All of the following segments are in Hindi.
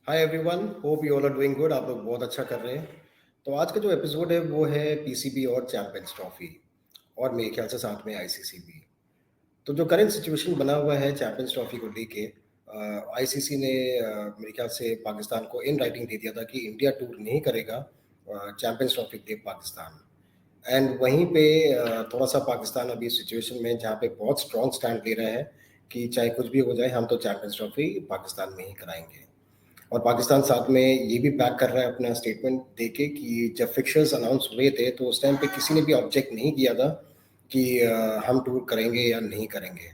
Hi everyone, hope you all are doing good. आप लोग बहुत अच्छा कर रहे हैं। तो आज का जो एपिसोड है वो है पीसीबी और चैंपियंस ट्रॉफी, और मेरे ख्याल से साथ में आईसीसी भी। तो जो करंट सिचुएशन बना हुआ है चैंपियंस ट्रॉफी को लेके, आईसीसी ने मेरे ख्याल से पाकिस्तान को इन राइटिंग दे दिया था कि इंडिया टूर नहीं करेगा चैंपियंस ट्रॉफी के लिए पाकिस्तान। एंड वहीं पे थोड़ा सा पाकिस्तान अभी सिचुएशन में जहाँ पे बहुत स्ट्रॉन्ग स्टैंड ले रहे हैं कि चाहे कुछ भी हो जाए हम तो चैंपियंस ट्रॉफी पाकिस्तान में ही कराएंगे। और पाकिस्तान साथ में ये भी बैक कर रहा है अपना स्टेटमेंट देके कि जब फिक्चर्स अनाउंस हुए थे तो उस टाइम पे किसी ने भी ऑब्जेक्ट नहीं किया था कि हम टूर करेंगे या नहीं करेंगे।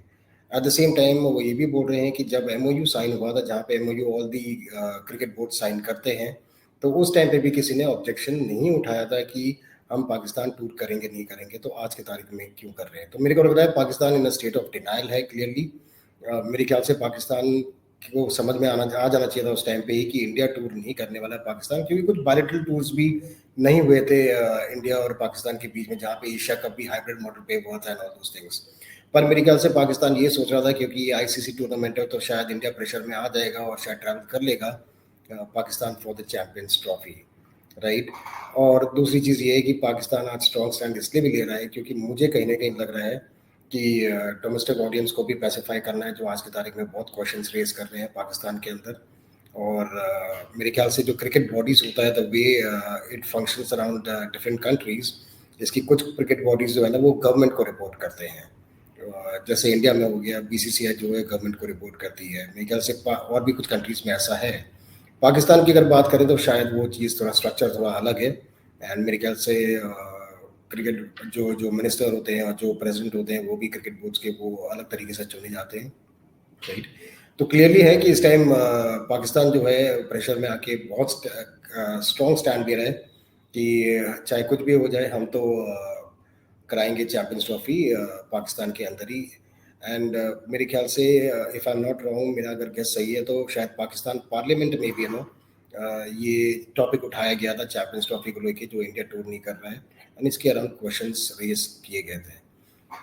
एट द सेम टाइम वो ये भी बोल रहे हैं कि जब एमओयू साइन हुआ था, जहाँ पे MOU all the cricket board sign करते हैं, तो उस टाइम पे भी किसी ने ऑब्जेक्शन नहीं उठाया था कि हम पाकिस्तान टूर करेंगे नहीं करेंगे, तो आज की तारीख में क्यों कर रहे हैं। तो मेरे को लग रहा है पाकिस्तान इन स्टेट ऑफ डिनाइल है क्लियरली। मेरे ख्याल से पाकिस्तान को समझ में आ जाना चाहिए था उस टाइम पे ही कि इंडिया टूर नहीं करने वाला है पाकिस्तान, क्योंकि कुछ बायलैटरल टूर्स भी नहीं हुए थे इंडिया और पाकिस्तान के बीच में, जहाँ पे एशिया कप भी हाइब्रिड मॉडल पे हुआ था एंड ऑल दोस थिंग्स। पर मेरे ख्याल से पाकिस्तान ये सोच रहा था क्योंकि आईसीसी टूर्नामेंट है तो शायद इंडिया प्रेशर में आ जाएगा और शायद ट्रैवल कर लेगा Pakistan for the champions trophy, right. और दूसरी चीज़ ये है कि पाकिस्तान आज स्ट्रॉन्ग स्टैंड इसलिए भी ले रहा है क्योंकि मुझे कहीं ना कहीं लग रहा है कि डोमेस्टिक ऑडियंस को भी पैसिफाई करना है, जो आज की तारीख में बहुत क्वेश्चंस रेज कर रहे हैं पाकिस्तान के अंदर। और मेरे ख्याल से जो क्रिकेट बॉडीज होता है the way it functions around different countries, इसकी कुछ क्रिकेट बॉडीज जो है ना वो गवर्नमेंट को रिपोर्ट करते हैं। जैसे इंडिया में हो गया बीसीसीआई जो है गवर्नमेंट को रिपोर्ट करती है, मेरे ख्याल से और भी कुछ कंट्रीज में ऐसा है। पाकिस्तान की अगर बात करें तो शायद वो चीज़ थोड़ा स्ट्रक्चर थोड़ा अलग है। एंड मेरे ख्याल से क्रिकेट जो जो मिनिस्टर होते हैं और जो प्रेसिडेंट होते हैं वो भी क्रिकेट बोर्ड्स के वो अलग तरीके से चुने जाते हैं, राइट। तो क्लियरली है कि इस टाइम पाकिस्तान जो है प्रेशर में आके बहुत स्ट्रॉन्ग स्टैंड दे रहा है कि चाहे कुछ भी हो जाए हम तो कराएंगे चैंपियंस ट्रॉफी पाकिस्तान के अंदर ही। एंड मेरे ख्याल से if I am not wrong, मेरा अगर गेस सही है तो शायद पाकिस्तान पार्लियामेंट में भी है ना ये टॉपिक उठाया गया था चैंपियंस ट्रॉफी को लेके, जो इंडिया टूर नहीं कर रहा है। एंड इसके अराउंड क्वेश्चंस रेज किए गए थे।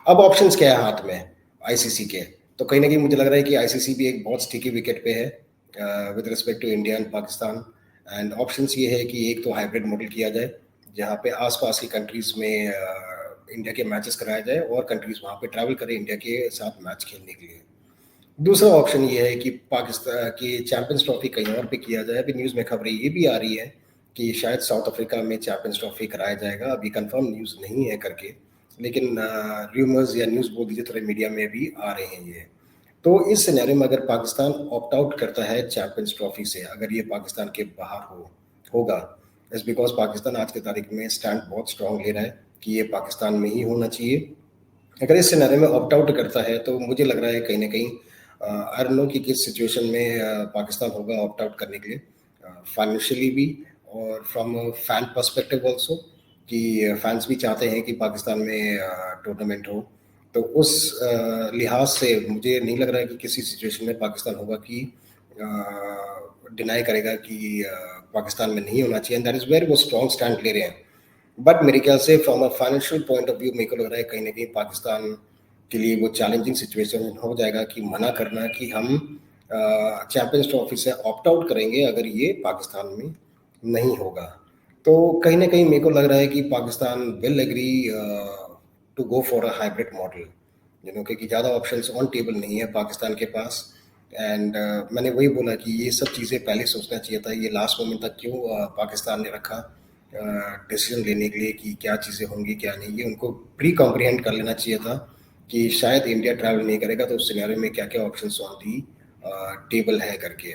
अब ऑप्शंस क्या है हाथ में आईसीसी के, तो कहीं ना कहीं मुझे लग रहा है कि आईसीसी भी एक बहुत स्टिकी विकेट पे है with respect to India and Pakistan. And options ये है कि एक तो हाइब्रिड मॉडल किया जाए जहाँ पे आसपास की कंट्रीज में इंडिया के मैचेस कराया जाए और कंट्रीज वहाँ पे ट्रैवल करें इंडिया के साथ मैच खेलने के लिए। दूसरा ऑप्शन ये है कि पाकिस्तान की चैंपियंस ट्रॉफी कहीं और पे किया जाए। अभी न्यूज़ में खबरें ये भी आ रही है कि शायद साउथ अफ्रीका में चैंपियंस ट्रॉफी कराया जाएगा, अभी कंफर्म न्यूज़ नहीं है करके, लेकिन र्यूमर्स या न्यूज़ बोल दीजिए, थोड़े मीडिया में भी आ रहे हैं ये। तो इस सिनेरियो में अगर पाकिस्तान ऑप्ट आउट करता है चैंपियंस ट्रॉफी से, अगर ये पाकिस्तान के बाहर होगा, इट्स बिकॉज पाकिस्तान आज की तारीख में स्टैंड बहुत स्ट्रांग ले रहा है कि ये पाकिस्तान में ही होना चाहिए। अगर इस सिनेरियो में ऑप्ट आउट करता है तो मुझे लग रहा है कहीं ना कहीं आई डोंट नो कि किस सिचुएशन में पाकिस्तान होगा ऑप्ट आउट करने के लिए, फाइनेंशियली भी और फ्रॉम फैन पर्सपेक्टिव ऑल्सो, कि फैंस भी चाहते हैं कि पाकिस्तान में टूर्नामेंट हो। तो उस लिहाज से मुझे नहीं लग रहा है कि किसी सिचुएशन में पाकिस्तान होगा कि डिनाई करेगा कि पाकिस्तान में नहीं होना चाहिए। एंड दैट इज़ वेयर वो स्ट्रॉन्ग स्टैंड ले रहे हैं। बट मेरे ख्याल से from a financial point of view मेरे को लग रहा है कहीं ना कहीं पाकिस्तान के लिए वो चैलेंजिंग सिचुएशन हो जाएगा कि मना करना कि हम चैंपियंस ट्रॉफी से ऑप्ट आउट करेंगे अगर ये पाकिस्तान में नहीं होगा। तो कहीं ना कहीं मेरे को लग रहा है कि Pakistan will agree to go for a hybrid model, क्योंकि ज़्यादा ऑप्शंस ऑन टेबल नहीं है पाकिस्तान के पास। एंड मैंने वही बोला कि ये सब चीज़ें पहले सोचना चाहिए था, ये लास्ट मोमेंट तक क्यों पाकिस्तान ने रखा डिसीजन लेने के लिए कि क्या चीज़ें होंगी क्या नहीं। ये उनको प्री कॉम्प्रिहेंड कर लेना चाहिए था कि शायद इंडिया ट्रैवल नहीं करेगा तो उस सिनेरियो में क्या क्या ऑप्शंस ऑन दी टेबल है करके,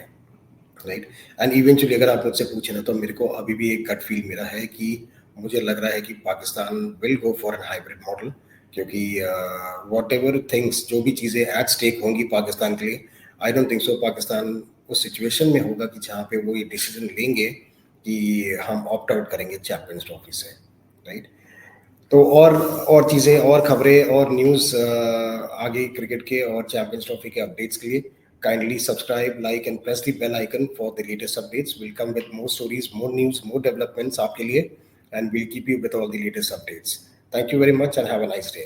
राइट। एंड इवेंचुअली अगर आप मुझसे पूछे ना तो मेरे को अभी भी एक गट फील मेरा है कि मुझे लग रहा है कि Pakistan will go for an hybrid model, क्योंकि वॉट एवर थिंग्स जो भी चीज़ें एट स्टेक होंगी पाकिस्तान के लिए, I don't think so Pakistan उस सिचुएशन में होगा कि जहाँ पे वो ये डिसीजन लेंगे कि हम ऑप्ट आउट करेंगे चैंपियंस ट्रॉफी से, राइट। तो और चीज़ें और खबरें और न्यूज़ आगे क्रिकेट के और चैंपियंस ट्रॉफी के अपडेट्स के लिए kindly subscribe, like and press the bell icon for the latest updates. Will come with more stories, more news, more developments आपके लिए, and will keep you with all the latest updates. Thank you very much and have a nice day.